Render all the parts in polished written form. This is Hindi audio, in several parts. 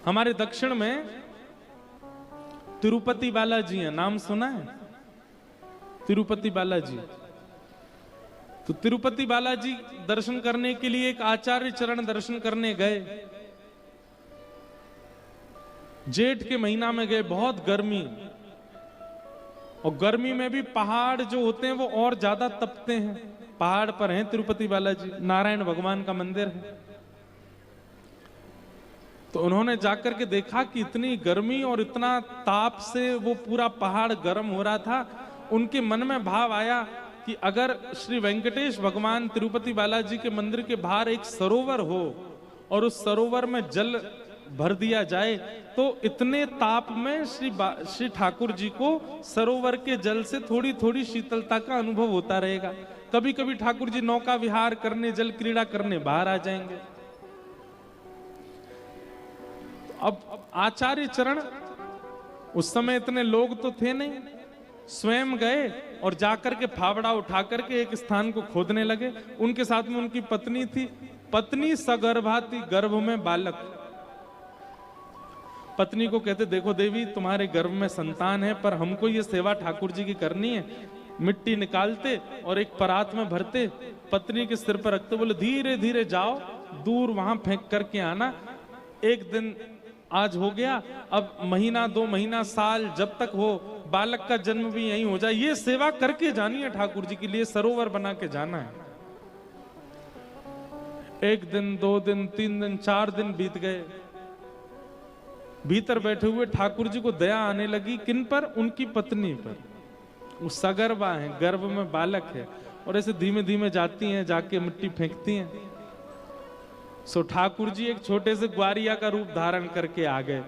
हमारे दक्षिण में तिरुपति बालाजी है, नाम सुना है? तिरुपति बालाजी। तो तिरुपति बालाजी दर्शन करने के लिए एक आचार्य चरण दर्शन करने गए। जेठ के महीना में गए, बहुत गर्मी, और गर्मी में भी पहाड़ जो होते हैं वो और ज्यादा तपते हैं। पहाड़ पर हैं तिरुपति बालाजी, नारायण भगवान का मंदिर है। तो उन्होंने जाकर के देखा कि इतनी गर्मी और इतना ताप से वो पूरा पहाड़ गर्म हो रहा था। उनके मन में भाव आया कि अगर श्री वेंकटेश भगवान तिरुपति बालाजी के मंदिर के बाहर एक सरोवर हो और उस सरोवर में जल भर दिया जाए तो इतने ताप में श्री ठाकुर जी को सरोवर के जल से थोड़ी थोड़ी शीतलता का अनुभव होता रहेगा। कभी कभी ठाकुर जी नौका विहार करने, जल क्रीड़ा करने बाहर आ जाएंगे। अब आचार्य चरण, उस समय इतने लोग तो थे नहीं, स्वयं गए और जाकर के फावड़ा उठा करके एक स्थान को खोदने लगे। उनके साथ में उनकी पत्नी थी। पत्नी सगर्भा थी, गर्भ में बालक। पत्नी को कहते, देखो देवी, तुम्हारे गर्भ में संतान है, पर हमको ये सेवा ठाकुर जी की करनी है। मिट्टी निकालते और एक परात में भरते, पत्नी के सिर पर रखते, बोले धीरे धीरे जाओ, दूर वहां फेंक करके आना। एक दिन आज हो गया, अब महीना, 2 महीना, साल, जब तक हो, बालक का जन्म भी यहीं हो जाए, ये सेवा करके जानी है ठाकुर जी के लिए, सरोवर बना के जाना है। 1 दिन, 2 दिन, 3 दिन, 4 दिन बीत गए। भीतर बैठे हुए ठाकुर जी को दया आने लगी। किन पर? उनकी पत्नी पर। वो सगर्भा है, गर्भ में बालक है, और ऐसे धीमे धीमे जाती हैं, जाके मिट्टी फेंकती हैं। सो ठाकुर जी एक छोटे से ग्वारिया का रूप धारण करके आ गए,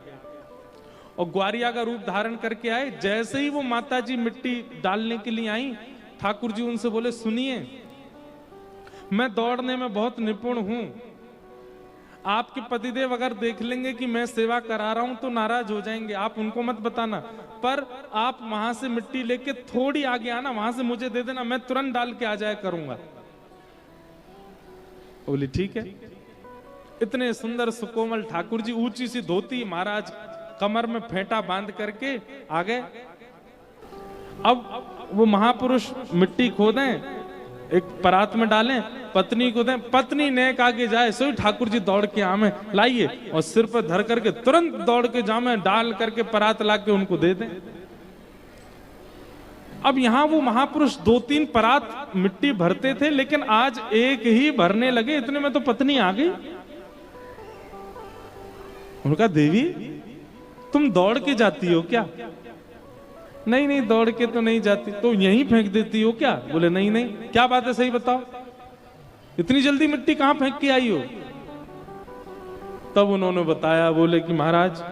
और ग्वारिया का रूप धारण करके आए। जैसे ही वो माता जी मिट्टी डालने के लिए आई, ठाकुर जी उनसे बोले, सुनिए, मैं दौड़ने में बहुत निपुण हूं। आपके पतिदेव अगर देख लेंगे कि मैं सेवा करा रहा हूं तो नाराज हो जाएंगे, आप उनको मत बताना, पर आप वहां से मिट्टी लेके थोड़ी आगे आना, वहां से मुझे दे देना, मैं तुरंत डाल के आ जाया करूंगा। बोली ठीक है। इतने सुंदर सुकोमल ठाकुर जी, ऊंची सी धोती, महाराज कमर में फेंटा बांध करके आ गए। अब वो महापुरुष मिट्टी खोदें, एक परात में डालें, पत्नी को दें, पत्नी नेक आगे जाए, सो ठाकुर जी दौड़ के आमे लाइए और सिर पर धर करके तुरंत दौड़ के जामे, डाल करके परात ला के उनको दे दें। अब यहां वो महापुरुष 2-3 परात मिट्टी भरते थे, लेकिन आज एक ही भरने लगे। इतने में तो पत्नी आ गई। उनका, देवी तुम दौड़ के जाती हो क्या? नहीं नहीं, दौड़ के तो नहीं जाती। तो यहीं फेंक देती हो क्या? बोले नहीं नहीं। क्या बात है, सही बताओ, इतनी जल्दी मिट्टी कहां फेंक के आई हो? तब उन्होंने बताया, बोले कि महाराज,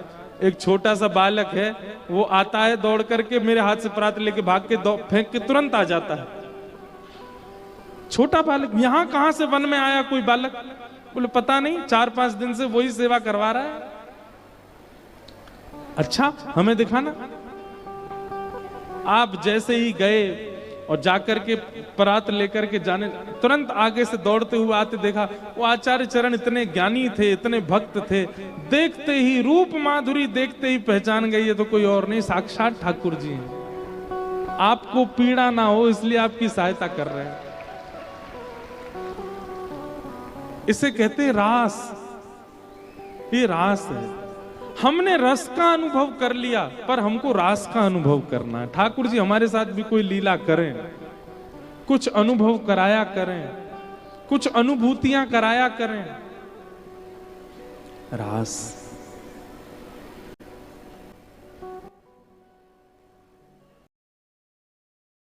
एक छोटा सा बालक है, वो आता है दौड़ करके, मेरे हाथ से परात लेके भाग के फेंक के तुरंत आ जाता है। छोटा बालक? यहां कहां से वन में आया कोई बालक? बोले पता नहीं, 4-5 दिन से वही सेवा करवा रहा है। अच्छा, हमें दिखाना। आप जैसे ही गए और जाकर के परात लेकर के जाने, तुरंत आगे से दौड़ते हुए आते देखा, वो आचार्य चरण इतने ज्ञानी थे, इतने भक्त थे, देखते ही, रूप माधुरी देखते ही पहचान गई, ये तो कोई और नहीं, साक्षात ठाकुर जी हैं। आपको पीड़ा ना हो इसलिए आपकी सहायता कर रहे हैं। इसे कहते हैं रास। ये रास है। हमने रस का अनुभव कर लिया, पर हमको रास का अनुभव करना है। ठाकुर जी हमारे साथ भी कोई लीला करें, कुछ अनुभव कराया करें, कुछ अनुभूतियां कराया करें। रास